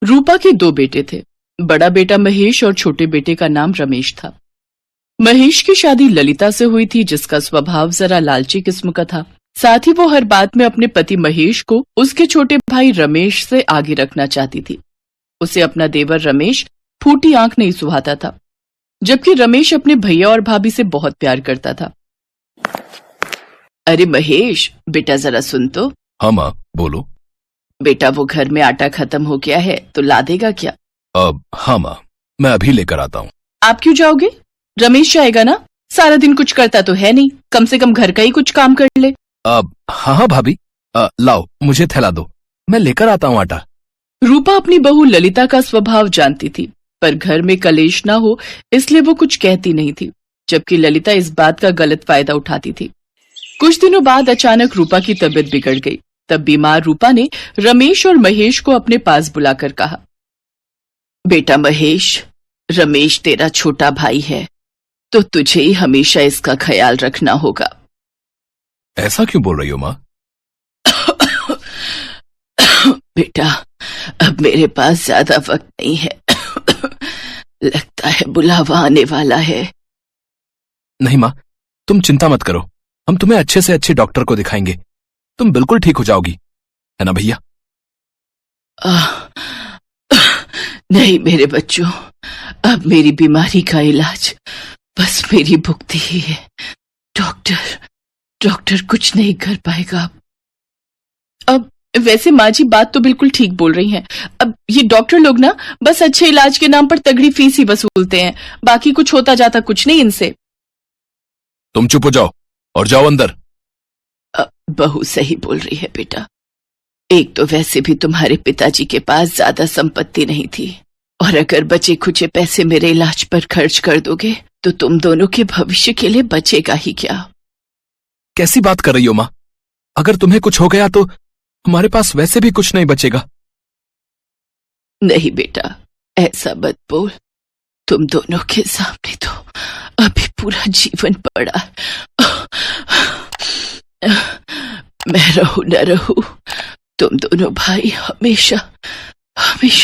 रूपा के दो बेटे थे। बड़ा बेटा महेश और छोटे बेटे का नाम रमेश था। महेश की शादी ललिता से हुई थी, जिसका स्वभाव जरा लालची किस्म का था। साथ ही वो हर बात में अपने पति महेश को उसके छोटे भाई रमेश से आगे रखना चाहती थी। उसे अपना देवर रमेश फूटी आंख नहीं सुहाता था, जबकि रमेश अपने भैया और भाभी से बहुत प्यार करता था। अरे महेश, बेटा जरा सुन तो। हाँ माँ, बोलो। बेटा वो घर में आटा खत्म हो गया है, तो ला देगा क्या? हाँ माँ, मैं अभी लेकर आता हूँ। आप क्यों जाओगे? रमेश जाएगा ना। सारा दिन कुछ करता तो है नहीं, कम से कम घर का ही कुछ काम कर ले। हाँ भाभी, लाओ मुझे थैला दो, मैं लेकर आता हूँ आटा। रूपा अपनी बहू ललिता का स्वभाव जानती थी, पर घर में कलेश ना हो इसलिए वो कुछ कहती नहीं थी, जबकि ललिता इस बात का गलत फायदा उठाती थी। कुछ दिनों बाद अचानक रूपा की तबीयत बिगड़ गई। तब बीमार रूपा ने रमेश और महेश को अपने पास बुलाकर कहा, बेटा महेश, रमेश तेरा छोटा भाई है, तो तुझे ही हमेशा इसका ख्याल रखना होगा। ऐसा क्यों बोल रही हो माँ? बेटा, अब मेरे पास ज्यादा वक्त नहीं है। लगता है बुलावा आने वाला है। नहीं माँ, तुम चिंता मत करो, हम तुम्हें अच्छे से अच्छे डॉक्टर को दिखाएंगे, तुम बिल्कुल ठीक हो जाओगी, है ना भैया? नहीं मेरे बच्चों, अब मेरी बीमारी का इलाज बस मेरी भुगती ही है। डॉक्टर कुछ नहीं कर पाएगा। अब वैसे माँ जी बात तो बिल्कुल ठीक बोल रही हैं। अब ये डॉक्टर लोग ना बस अच्छे इलाज के नाम पर तगड़ी फीस ही वसूलते हैं, बाकी कुछ होता जाता कुछ नहीं इनसे। तुम चुप हो जाओ और जाओ अंदर। बहू सही बोल रही है बेटा। एक तो वैसे भी तुम्हारे पिताजी के पास ज्यादा संपत्ति नहीं थी, और अगर बचे खुचे पैसे मेरे इलाज पर खर्च कर दोगे तो तुम दोनों के भविष्य के लिए बचेगा ही क्या? कैसी बात कर रही हो माँ? अगर तुम्हें कुछ हो गया तो हमारे पास वैसे भी कुछ नहीं बचेगा। नहीं बेटा, ऐसा मत बोल। तुम दोनों के सामने तो अभी पूरा जीवन पड़ा। मैं रहूं न रहूं, तुम दोनों भाई हमेशा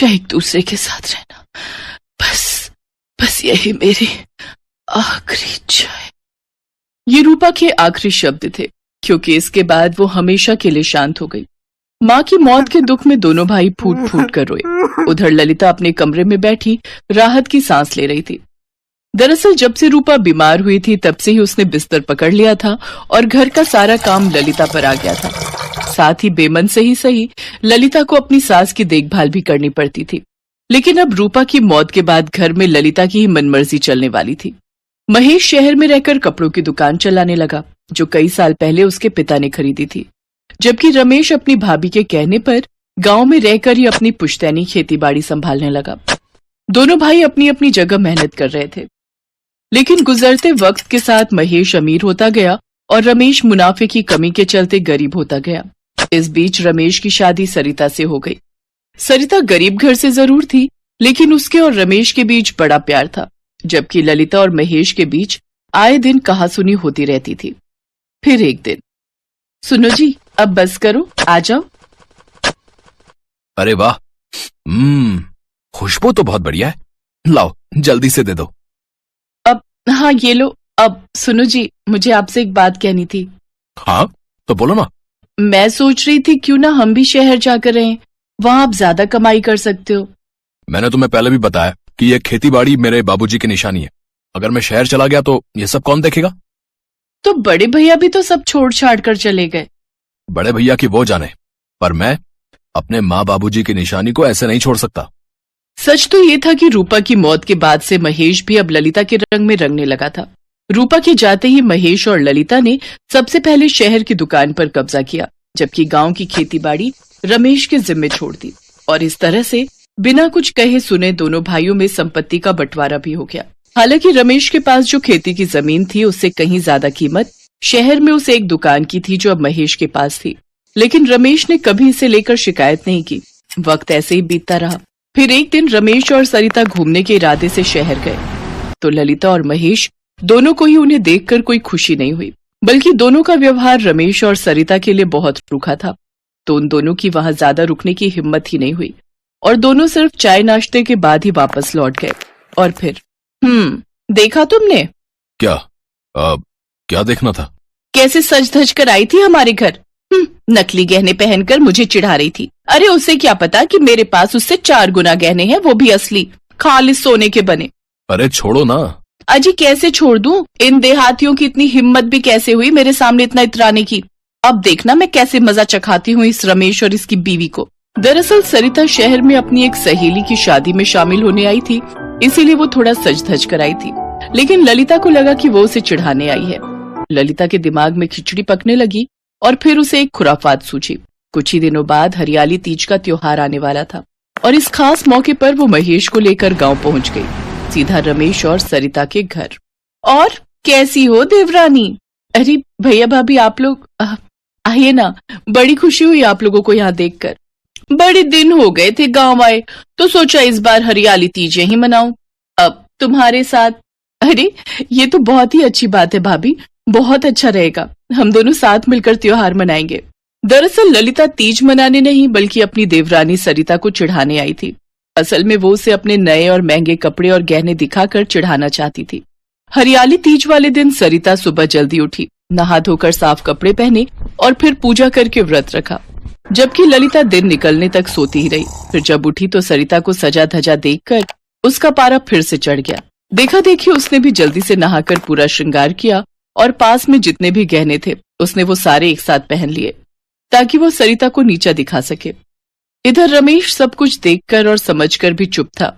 एक दूसरे के साथ रहना, बस यही मेरी आखिरी इच्छा है। ये रूपा के आखिरी शब्द थे, क्योंकि इसके बाद वो हमेशा के लिए शांत हो गई। माँ की मौत के दुख में दोनों भाई फूट फूट कर रोए। उधर ललिता अपने कमरे में बैठी राहत की सांस ले रही थी। दरअसल जब से रूपा बीमार हुई थी तब से ही उसने बिस्तर पकड़ लिया था और घर का सारा काम ललिता पर आ गया था। साथ ही बेमन से ही सही ललिता को अपनी सास की देखभाल भी करनी पड़ती थी। लेकिन अब रूपा की मौत के बाद घर में ललिता की ही मनमर्जी चलने वाली थी। महेश शहर में रहकर कपड़ों की दुकान चलाने लगा, जो कई साल पहले उसके पिता ने खरीदी थी, जबकि रमेश अपनी भाभी के कहने पर गांव में रहकर ही अपनी पुश्तैनी खेतीबाड़ी संभालने लगा। दोनों भाई अपनी अपनी जगह मेहनत कर रहे थे, लेकिन गुजरते वक्त के साथ महेश अमीर होता गया और रमेश मुनाफे की कमी के चलते गरीब होता गया। इस बीच रमेश की शादी सरिता से हो गई। सरिता गरीब घर से जरूर थी, लेकिन उसके और रमेश के बीच बड़ा प्यार था, जबकि ललिता और महेश के बीच आए दिन कहासुनी होती रहती थी। फिर एक दिन, सुनो जी, अब बस करो, आ जाओ। अरे वाह, खुशबू तो बहुत बढ़िया है, लाओ जल्दी से दे दो। अब हाँ ये लो। अब सुनो जी, मुझे आपसे एक बात कहनी थी। हाँ तो बोलो ना। मैं सोच रही थी क्यों ना हम भी शहर जाकर रहें, वहाँ आप ज्यादा कमाई कर सकते हो। मैंने तुम्हें पहले भी बताया कि ये खेतीबाड़ी मेरे बाबूजी की निशानी है। अगर मैं शहर चला गया तो ये सब कौन देखेगा? तो बड़े भैया भी तो सब छोड़ छाड़ कर चले गए। बड़े भैया की वो जाने, पर मैं अपने माँ बाबूजी की निशानी को ऐसे नहीं छोड़ सकता। सच तो ये था कि रूपा की मौत के बाद से महेश भी अब ललिता के रंग में रंगने लगा था। रूपा के जाते ही महेश और ललिता ने सबसे पहले शहर की दुकान पर कब्जा किया, जबकि गांव की खेतीबाड़ी रमेश के जिम्मे छोड़ दी, और इस तरह से बिना कुछ कहे सुने दोनों भाइयों में संपत्ति का बंटवारा भी हो गया। हालांकि रमेश के पास जो खेती की जमीन थी उससे कहीं ज्यादा कीमत शहर में उसे एक दुकान की थी, जो अब महेश के पास थी। लेकिन रमेश ने कभी इसे लेकर शिकायत नहीं की। वक्त ऐसे ही बीतता रहा। फिर एक दिन रमेश और सरिता घूमने के इरादे से शहर गए, तो ललिता और महेश दोनों को ही उन्हें देखकर कोई खुशी नहीं हुई, बल्कि दोनों का व्यवहार रमेश और सरिता के लिए बहुत रूखा था, तो उन दोनों की वहां ज्यादा रुकने की हिम्मत ही नहीं हुई। और दोनों सिर्फ चाय नाश्ते के बाद ही वापस लौट गए। और फिर देखा तुमने? क्या? क्या देखना था? कैसे सज धज कर आई थी हमारे घर। नकली गहने पहनकर मुझे चिढ़ा रही थी। अरे उसे क्या पता कि मेरे पास उससे 4 गुना गहने हैं, वो भी असली, खालिस सोने के बने। अरे छोड़ो ना। अजी कैसे छोड़ दूं? इन देहातियों की इतनी हिम्मत भी कैसे हुई मेरे सामने इतना इतराने की। अब देखना मैं कैसे मजा चखाती हूँ इस रमेश और इसकी बीवी को। दरअसल सरिता शहर में अपनी एक सहेली की शादी में शामिल होने आई थी, इसीलिए वो थोड़ा सज धज कर आई थी। लेकिन ललिता को लगा कि वो उसे चिढ़ाने आई है। ललिता के दिमाग में खिचड़ी पकने लगी और फिर उसे एक खुराफात सूझी। कुछ ही दिनों बाद हरियाली तीज का त्योहार आने वाला था और इस खास मौके पर वो महेश को लेकर गांव पहुंच गई, सीधा रमेश और सरिता के घर। और कैसी हो देवरानी? अरे भैया भाभी आप लोग आइए ना, बड़ी खुशी हुई आप लोगों को यहाँ देखकर। बड़े दिन हो गए थे गांव आए, तो सोचा इस बार हरियाली तीज यहीं मनाऊं, अब तुम्हारे साथ। अरे ये तो बहुत ही अच्छी बात है भाभी, बहुत अच्छा रहेगा, हम दोनों साथ मिलकर त्योहार मनाएंगे। दरअसल ललिता तीज मनाने नहीं बल्कि अपनी देवरानी सरिता को चिढ़ाने आई थी। असल में वो उसे अपने नए और महंगे कपड़े और गहने दिखाकर चिढ़ाना चाहती थी। हरियाली तीज वाले दिन सरिता सुबह जल्दी उठी, नहा धोकर साफ कपड़े पहने और फिर पूजा करके व्रत रखा, जबकि ललिता दिन निकलने तक सोती ही रही। फिर जब उठी तो सरिता को सजा धजा देखकर उसका पारा फिर से चढ़ गया। देखा देखी उसने भी जल्दी से नहाकर पूरा श्रृंगार किया और पास में जितने भी गहने थे उसने वो सारे एक साथ पहन लिए ताकि वो सरिता को नीचा दिखा सके। इधर रमेश सब कुछ देखकर और समझकर भी चुप था।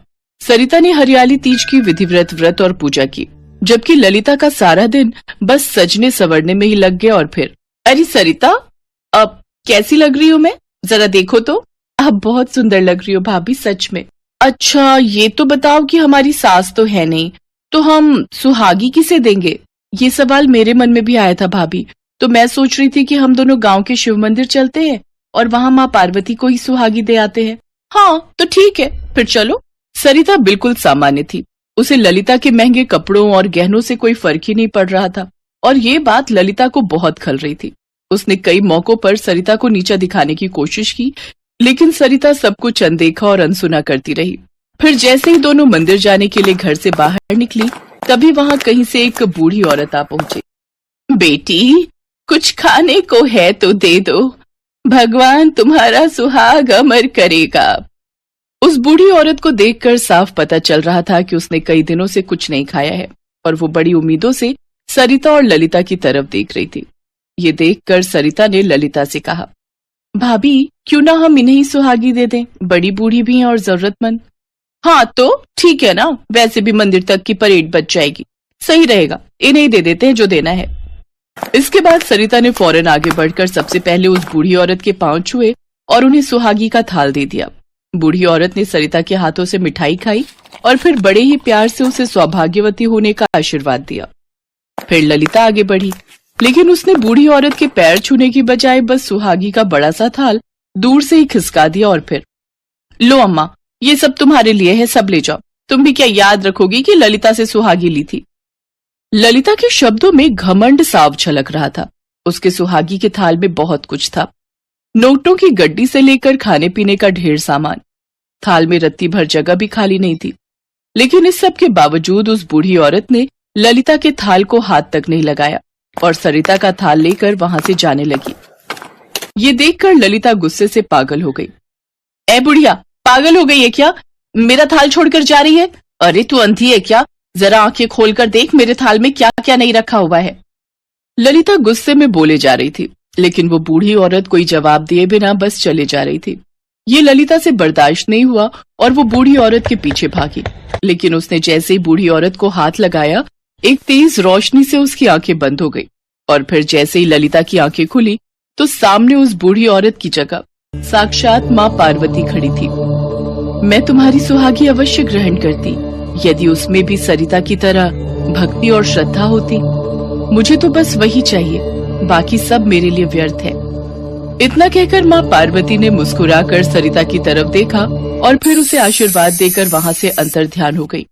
सरिता ने हरियाली तीज की विधिवत व्रत और पूजा की, जबकि ललिता का सारा दिन बस सजने संवरने में ही लग गया। और फिर अरे सरिता, अब कैसी लग रही हूँ मैं, जरा देखो तो। आप बहुत सुंदर लग रही हो भाभी, सच में। अच्छा ये तो बताओ कि हमारी सास तो है नहीं, तो हम सुहागी किसे देंगे? ये सवाल मेरे मन में भी आया था भाभी, तो मैं सोच रही थी कि हम दोनों गांव के शिव मंदिर चलते हैं और वहां माँ पार्वती को ही सुहागी दे आते हैं। हाँ तो ठीक है, फिर चलो। सरिता बिल्कुल सामान्य थी, उसे ललिता के महंगे कपड़ों और गहनों से कोई फर्क ही नहीं पड़ रहा था और ये बात ललिता को बहुत खल रही थी। उसने कई मौकों पर सरिता को नीचा दिखाने की कोशिश की, लेकिन सरिता सब कुछ अनदेखा और अनसुना करती रही। फिर जैसे ही दोनों मंदिर जाने के लिए घर से बाहर निकली, तभी वहां कहीं से एक बूढ़ी औरत आ पहुंची। बेटी कुछ खाने को है तो दे दो, भगवान तुम्हारा सुहाग अमर करेगा। उस बूढ़ी औरत को देखकर साफ पता चल रहा था कि उसने कई दिनों से कुछ नहीं खाया है और वो बड़ी उम्मीदों से सरिता और ललिता की तरफ देख रही थी। ये देखकर सरिता ने ललिता से कहा, भाभी क्यों ना हम इन्हें ही सुहागी दे दें, बड़ी बूढ़ी भी हैं और जरूरतमंद। हाँ तो ठीक है ना, वैसे भी मंदिर तक की परेड बच जाएगी, सही रहेगा, इन्हें ही दे देते हैं जो देना है। इसके बाद सरिता ने फौरन आगे बढ़कर सबसे पहले उस बूढ़ी औरत के पांव छुए और उन्हें सुहागी का थाल दे दिया। बूढ़ी औरत ने सरिता के हाथों से मिठाई खाई और फिर बड़े ही प्यार से उसे सौभाग्यवती होने का आशीर्वाद दिया। फिर ललिता आगे बढ़ी, लेकिन उसने बूढ़ी औरत के पैर छूने की बजाय बस सुहागी का बड़ा सा थाल दूर से ही खिसका दिया और फिर, लो अम्मा ये सब तुम्हारे लिए है, सब ले जाओ। तुम भी क्या याद रखोगी कि ललिता से सुहागी ली थी? ललिता के शब्दों में घमंड साफ झलक रहा था। उसके सुहागी के थाल में बहुत कुछ था, नोटों की गड्डी से लेकर खाने पीने का ढेर सामान। थाल में रत्ती भर जगह भी खाली नहीं थी, लेकिन इस सब के बावजूद उस बूढ़ी औरत ने ललिता के थाल को हाथ तक नहीं लगाया और सरिता का थाल लेकर वहां से जाने लगी। ये देखकर ललिता गुस्से से पागल हो गई। ए बुढ़िया, पागल हो गई है क्या? मेरा थाल छोड़कर जा रही है? अरे तू अंधी है क्या? जरा आंखें खोलकर देख मेरे थाल में क्या क्या नहीं रखा हुआ है। ललिता गुस्से में बोले जा रही थी, लेकिन वो बूढ़ी औरत कोई जवाब दिए बिना बस चले जा रही थी। ये ललिता से बर्दाश्त नहीं हुआ और वो बूढ़ी औरत के पीछे भागी, लेकिन उसने जैसे ही बूढ़ी औरत को हाथ लगाया, एक तेज रोशनी से उसकी आंखें बंद हो गई और फिर जैसे ही ललिता की आंखें खुली तो सामने उस बूढ़ी औरत की जगह साक्षात माँ पार्वती खड़ी थी। मैं तुम्हारी सुहागी अवश्य ग्रहण करती, यदि उसमें भी सरिता की तरह भक्ति और श्रद्धा होती। मुझे तो बस वही चाहिए, बाकी सब मेरे लिए व्यर्थ है। इतना कहकर माँ पार्वती ने मुस्कुराकर सरिता की तरफ देखा और फिर उसे आशीर्वाद देकर वहां से अंतर्ध्यान हो गई।